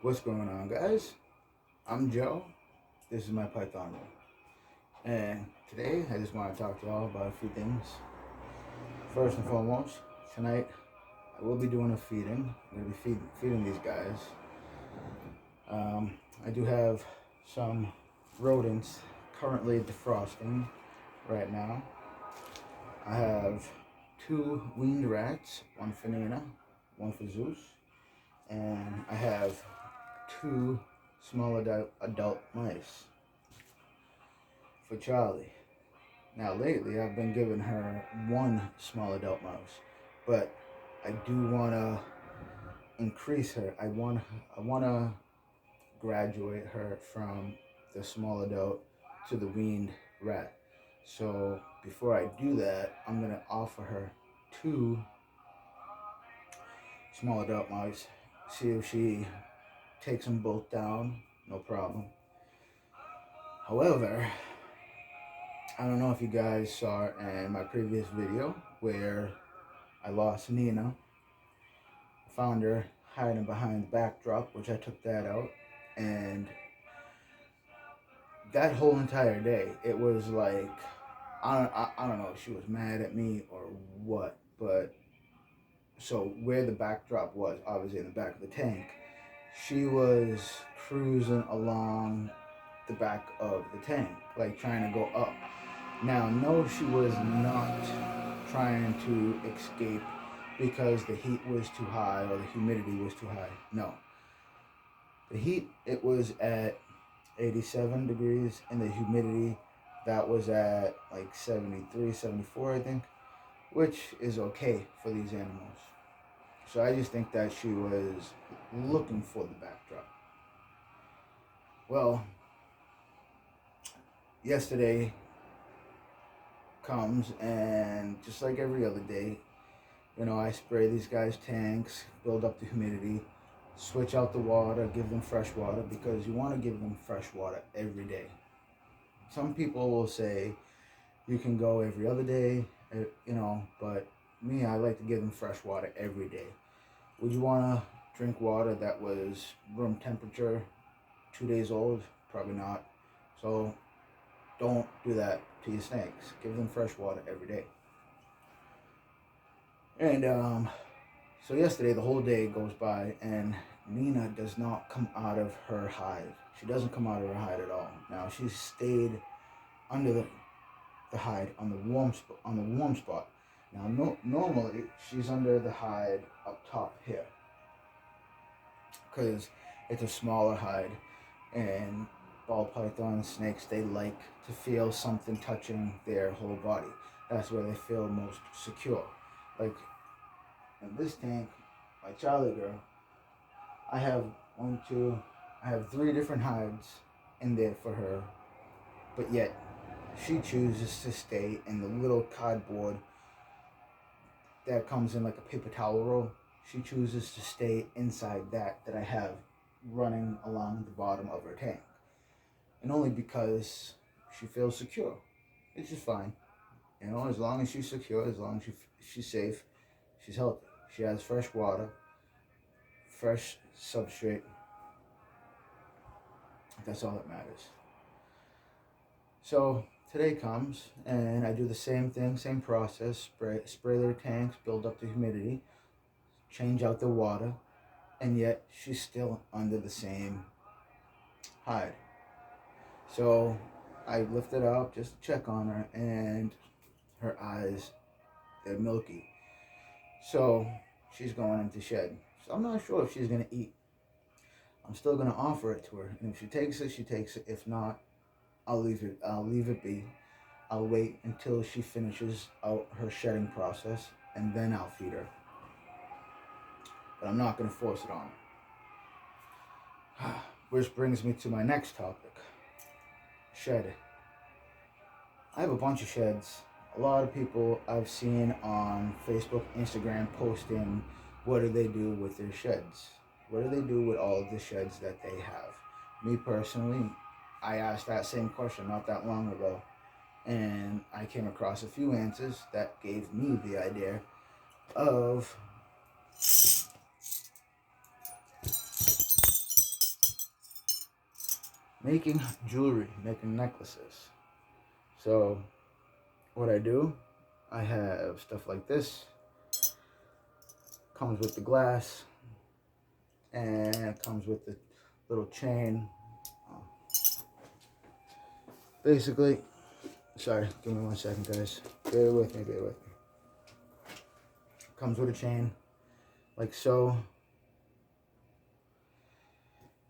What's going on, guys? I'm Joe. This is my Python room. And today I just want to talk to y'all about a few things. First and foremost, tonight I will be doing a feeding. I'm going to be feeding these guys. I do have some rodents currently defrosting right now. I have 2 weaned rats, one for Nina, one for Zeus. And I have 2 small adult mice for Charlie. Now lately I've been giving her 1 small adult mouse, but I do want to increase her. I want to graduate her from the small adult to the weaned rat. So before I do that, I'm going to offer her 2 small adult mice, see if she takes them both down, no problem. However, I don't know if you guys saw in my previous video where I lost Nina. Found her hiding behind the backdrop, which I took that out. And that whole entire day, it was like, I don't know if she was mad at me or what, but so where the backdrop was, obviously in the back of the tank, she was cruising along the back of the tank, like trying to go up. Now, no, she was not trying to escape because the heat was too high or the humidity was too high. No. The heat, it was at 87 degrees, and the humidity, that was at like 73, 74, I think, which is okay for these animals. So I just think that she was looking for the backdrop. Well, yesterday comes, and just like every other day, I spray these guys' tanks, build up the humidity, switch out the water, give them fresh water, because you want to give them fresh water every day. Some people will say you can go every other day, but me, I like to give them fresh water every day. Would you want to drink water that was room temperature, 2 days old? Probably not. So don't do that to your snakes. Give them fresh water every day. And so yesterday, the whole day goes by, and Nina does not come out of her hide. She doesn't come out of her hide at all. Now, she's stayed under the hide on the warm spot. Now, normally she's under the hide up top here, because it's a smaller hide, and ball python snakes, they like to feel something touching their whole body. That's where they feel most secure. Like in this tank, my Charlie girl, I have 3 different hides in there for her, but yet she chooses to stay in the little cardboard that comes in like a paper towel roll. She chooses to stay inside that I have running along the bottom of her tank. And only because she feels secure. It's just fine. As long as she's secure, as long as she's safe, she's healthy. She has fresh water, fresh substrate. That's all that matters. So today comes, and I do the same thing, same process. Spray their tanks, build up the humidity, change out the water, and yet she's still under the same hide. So I lift it up just to check on her, and her eyes, they're milky. So she's going into shed. So I'm not sure if she's going to eat. I'm still going to offer it to her, and if she takes it, she takes it. If not, I'll leave it be. I'll wait until she finishes out her shedding process, and then I'll feed her. But I'm not going to force it on her. Which brings me to my next topic. Shed. I have a bunch of sheds. A lot of people I've seen on Facebook, Instagram posting, what do they do with their sheds? What do they do with all of the sheds that they have? Me personally, I asked that same question not that long ago, and I came across a few answers that gave me the idea of making jewelry, making necklaces. So what I do, I have stuff like this, comes with the glass, and it comes with the little chain. Basically, sorry, give me 1 second, guys. Bear with me, bear with me. Comes with a chain, like so.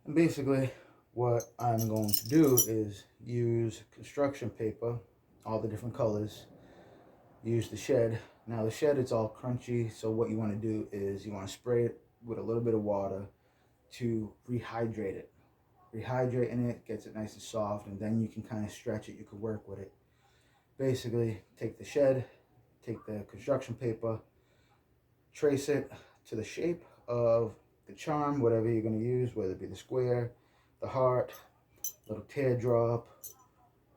And basically, what I'm going to do is use construction paper, all the different colors, use the shed. Now the shed, it's all crunchy, so what you want to do is you want to spray it with a little bit of water to rehydrate it. Rehydrating it gets it nice and soft, and then you can kind of stretch it, you can work with it. Basically, take the shed, take the construction paper, trace it to the shape of the charm, whatever you're going to use, whether it be the square, the heart, little teardrop,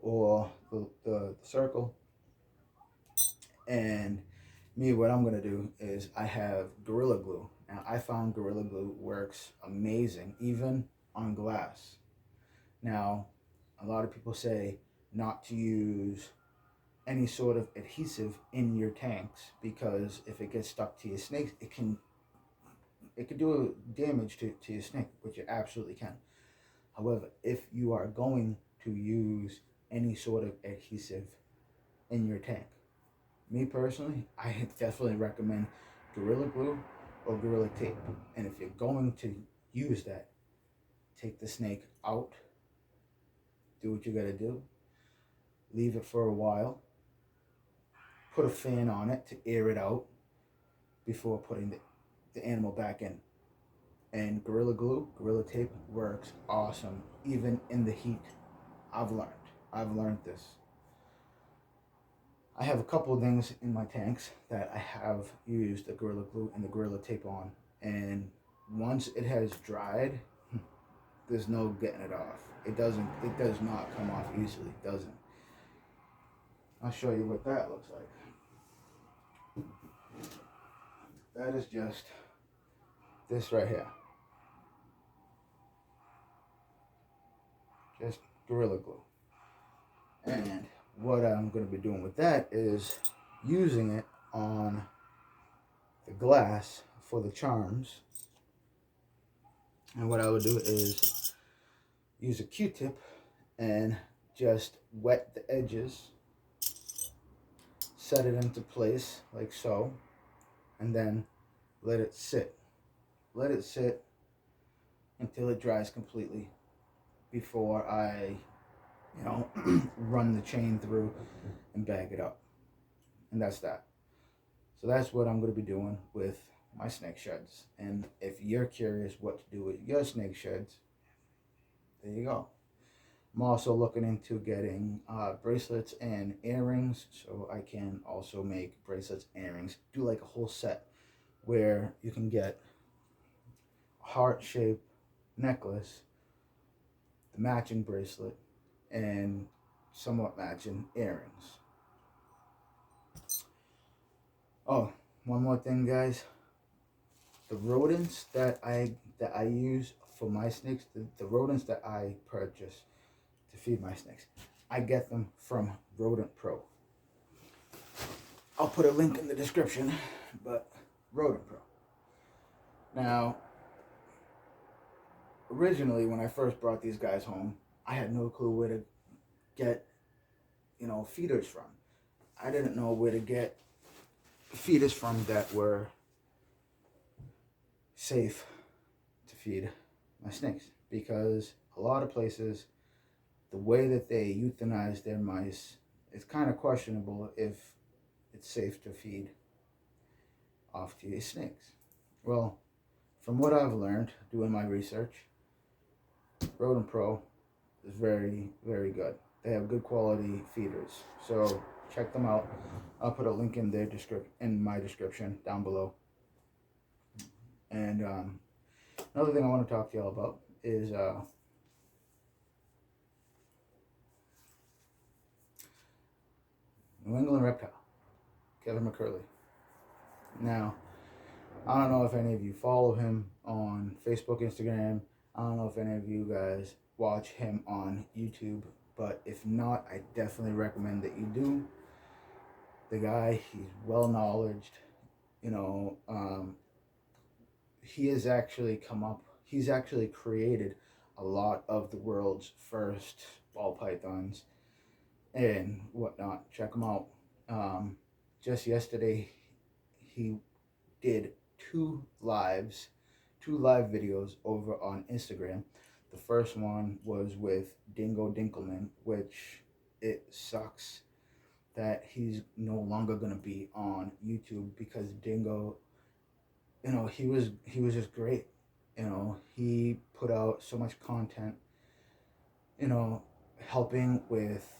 or the circle. And me, what I'm going to do is I have Gorilla Glue. Now, I found Gorilla Glue works amazing, even on glass. Now, a lot of people say not to use any sort of adhesive in your tanks because if it gets stuck to your snakes, it can do damage to your snake, which it absolutely can. However, if you are going to use any sort of adhesive in your tank, me personally, I definitely recommend Gorilla Glue or Gorilla Tape. And if you're going to use that, take the snake out, do what you gotta do, leave it for a while, put a fan on it to air it out before putting the animal back in. And Gorilla Glue, Gorilla Tape works awesome, even in the heat. I've learned this. I have a couple of things in my tanks that I have used the Gorilla Glue and the Gorilla Tape on, and once it has dried, there's no getting it off. It does not come off easily. It doesn't. I'll show you what that looks like. That is just this right here. Just Gorilla Glue. And what I'm going to be doing with that is using it on the glass for the charms. And what I would do is use a Q-tip and just wet the edges, set it into place like so, and then let it sit. Let it sit until it dries completely before I, run the chain through and bag it up. And that's that. So that's what I'm going to be doing with my snake sheds. And if you're curious what to do with your snake sheds, there you go. I'm also looking into getting bracelets and earrings, so I can also make bracelets and earrings. Do like a whole set where you can get a heart-shaped necklace, the matching bracelet, and somewhat matching earrings. Oh, one more thing, guys. The rodents that I use for my snakes, the rodents that I purchase to feed my snakes, I get them from Rodent Pro. I'll put a link in the description, but Rodent Pro. Now, originally when I first brought these guys home, I had no clue where to get, feeders from. I didn't know where to get feeders from that were safe to feed my snakes, because a lot of places, the way that they euthanize their mice, it's kind of questionable if it's safe to feed off to your snakes. Well, from what I've learned doing my research, Rodent Pro is very, very good. They have good quality feeders, so check them out. I'll put a link in my description down below. And another thing I want to talk to y'all about is New England Reptile, Kevin McCurley. Now, I don't know if any of you follow him on Facebook, Instagram. I don't know if any of you guys watch him on YouTube, but if not, I definitely recommend that you do. The guy, he's well knowledged. You know, he has actually he's actually created a lot of the world's first ball pythons and whatnot. Check him out. Um, just yesterday, he did two live videos over on Instagram. The first one was with Dingo Dinkelman, which it sucks that he's no longer gonna be on YouTube because Dingo, he was just great. He put out so much content, you know, helping with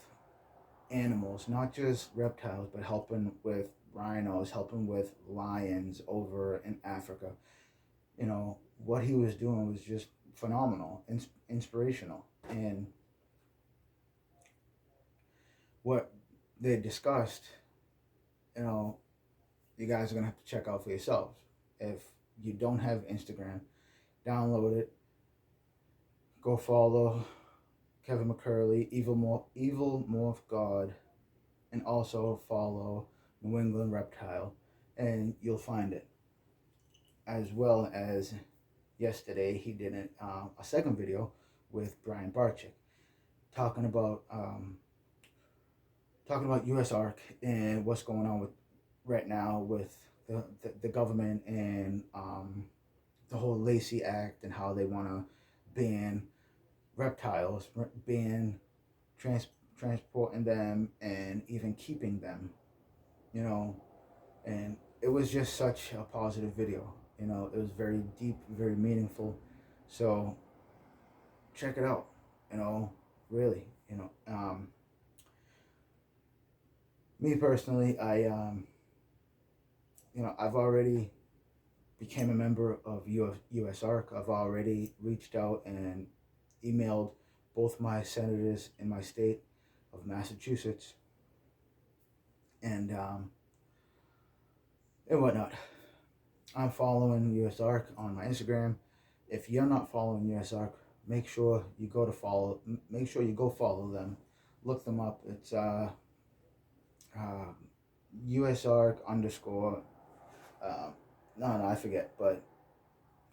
animals, not just reptiles, but helping with rhinos, helping with lions over in Africa. What he was doing was just phenomenal, inspirational. And what they discussed, you know, you guys are going to have to check out for yourselves. If you don't have Instagram, download it. Go follow Kevin McCurley, Evil Morph God, and also follow New England Reptile, and you'll find it. As well as yesterday, he did a second video with Brian Barczyk talking about USARK and what's going on with right now with the government and the whole Lacey Act and how they want to ban reptiles, ban transporting them and even keeping them, and it was just such a positive video. It was very deep, very meaningful. So check it out. Really. Me personally, I've already became a member of USARK. I've already reached out and emailed both my senators in my state of Massachusetts and whatnot. I'm following USARK on my Instagram. If you're not following USARK, make sure you go follow them. Look them up. It's USARK underscore. No, I forget, but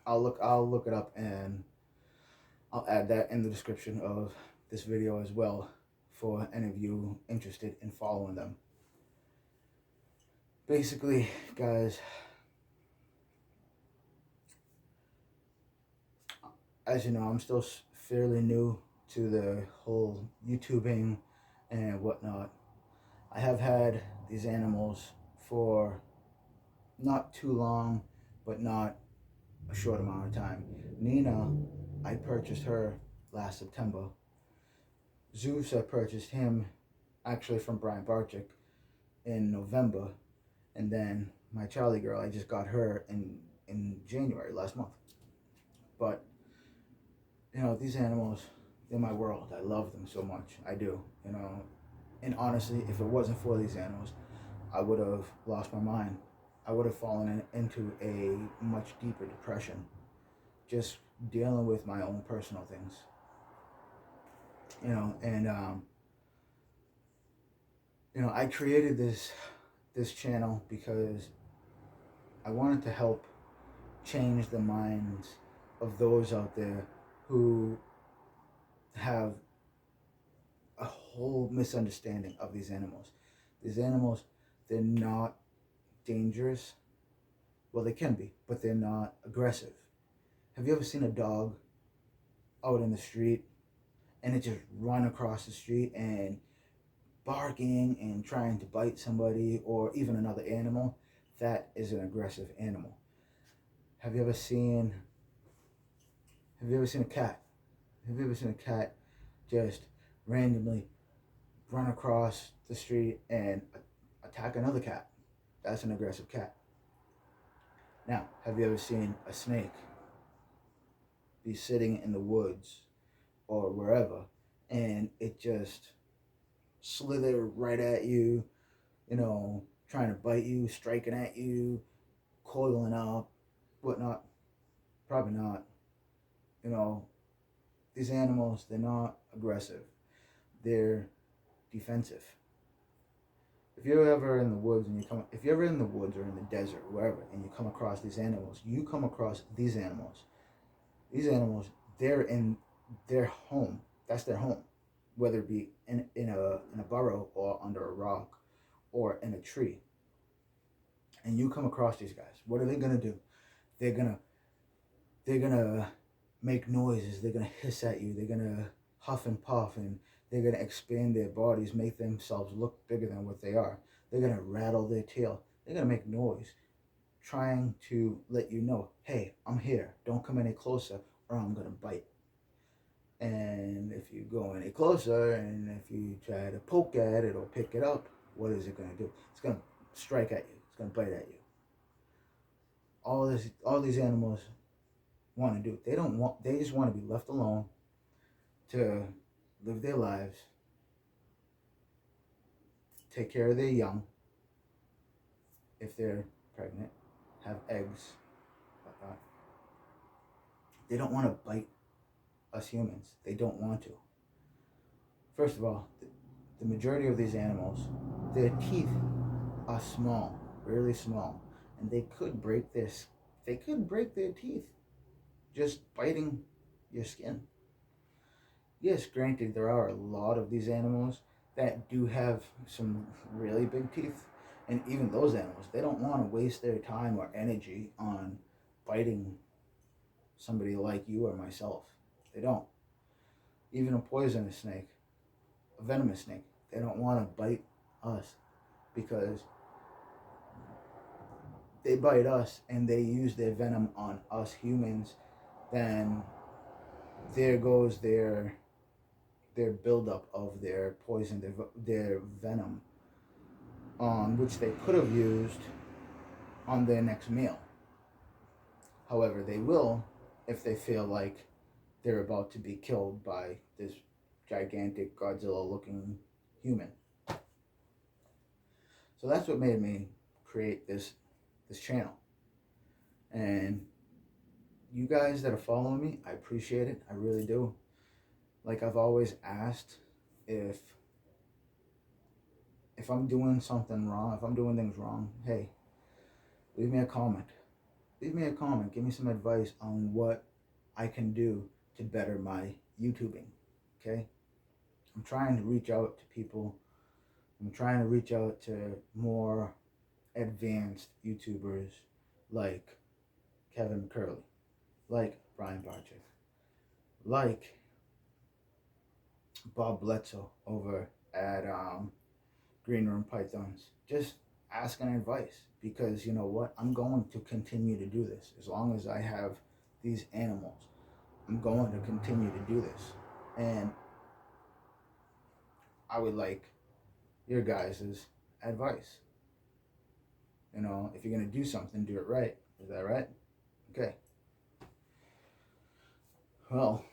I'll look it up and I'll add that in the description of this video as well for any of you interested in following them. Basically, guys, as you know, I'm still fairly new to the whole YouTubing and whatnot. I have had these animals for not too long, but not a short amount of time. Nina, I purchased her last September. Zeus, I purchased him actually from Brian Barczyk in November. And then my Charlie girl, I just got her in January last month. But, these animals, they're my world. I love them so much. I do, And honestly, if it wasn't for these animals, I would have lost my mind. I would have fallen into a much deeper depression, just dealing with my own personal things. I created this channel because I wanted to help change the minds of those out there who have a whole misunderstanding of these animals. These animals, they're not dangerous. Well, they can be, but they're not aggressive. Have you ever seen a dog out in the street and it just run across the street and barking and trying to bite somebody or even another animal? That is an aggressive animal. Have you ever seen a cat? Have you ever seen a cat just randomly run across the street and attack another cat? That's an aggressive cat. Now, have you ever seen a snake be sitting in the woods or wherever and it just slither right at you, trying to bite you, striking at you, coiling up, whatnot? Probably not. These animals, they're not aggressive. They're defensive. If you're ever in the woods if you're ever in the woods or in the desert, wherever, and you come across these animals, you come across these animals. These animals, they're in their home. That's their home, whether it be in a burrow or under a rock or in a tree. And you come across these guys. What are they gonna do? They're gonna they're gonna make noises. They're gonna hiss at you. They're gonna huff and puff, and they're gonna expand their bodies, make themselves look bigger than what they are. They're gonna rattle their tail. They're gonna make noise, trying to let you know, hey, I'm here. Don't come any closer, or I'm gonna bite. And if you go any closer, and if you try to poke at it or pick it up, what is it gonna do? It's gonna strike at you. It's gonna bite at you. All these animals want to do. They don't want. They just want to be left alone to live their lives, take care of their young. If they're pregnant, have eggs, whatnot. They don't want to bite us humans. They don't want to. First of all, the majority of these animals, their teeth are small, really small, and they could break this. They could break their teeth just biting your skin. Yes, granted, there are a lot of these animals that do have some really big teeth, and even those animals, they don't want to waste their time or energy on biting somebody like you or myself. They don't. Even a poisonous snake, a venomous snake, they don't want to bite us because they bite us and they use their venom on us humans, then there goes their buildup of their poison, their venom, on which they could have used on their next meal. However, they will if they feel like they're about to be killed by this gigantic Godzilla-looking human. So that's what made me create this channel. And you guys that are following me, I appreciate it. I really do. Like I've always asked, if I'm doing something wrong, if I'm doing things wrong, hey, leave me a comment. Leave me a comment. Give me some advice on what I can do to better my YouTubing. Okay? I'm trying to reach out to people. I'm trying to reach out to more advanced YouTubers like Kevin McCurley, like Brian Barczyk, like Bob Bledsoe over at Green Room Pythons. Just asking advice, because you know what? I'm going to continue to do this. As long as I have these animals, I'm going to continue to do this. And I would like your guys' advice. You know, if you're going to do something, do it right. Is that right? Okay. Well,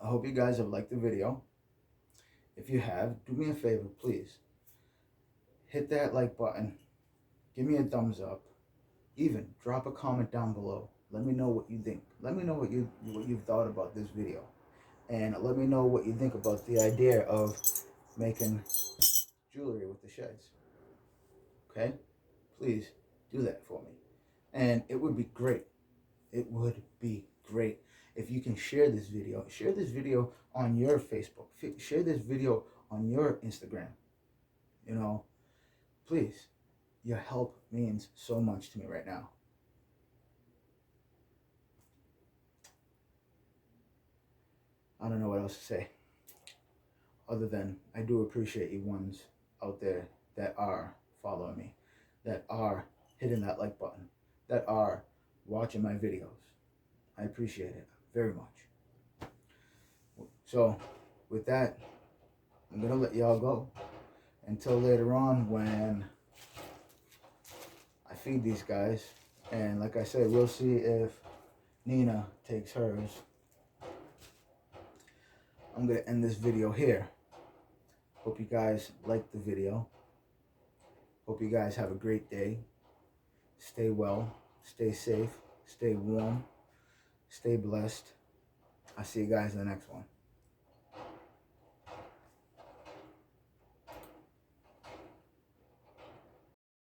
I hope you guys have liked the video. If you have, do me a favor, please. Hit that like button. Give me a thumbs up. Even drop a comment down below. Let me know what you think. Let me know what you've thought about this video. And let me know what you think about the idea of making jewelry with the sheds. Okay? Please do that for me. And it would be great. It would be great if you can share this video. Share this video on your Facebook. Share this video on your Instagram. You know, please. Your help means so much to me right now. I don't know what else to say, other than I do appreciate you ones out there that are following me, that are hitting that like button, that are watching my videos. I appreciate it very much. So with that, I'm going to let y'all go until later on when I feed these guys. And like I said, we'll see if Nina takes hers. I'm going to end this video here. Hope you guys liked the video. Hope you guys have a great day. Stay well, stay safe, stay warm, stay blessed. I'll see you guys in the next one.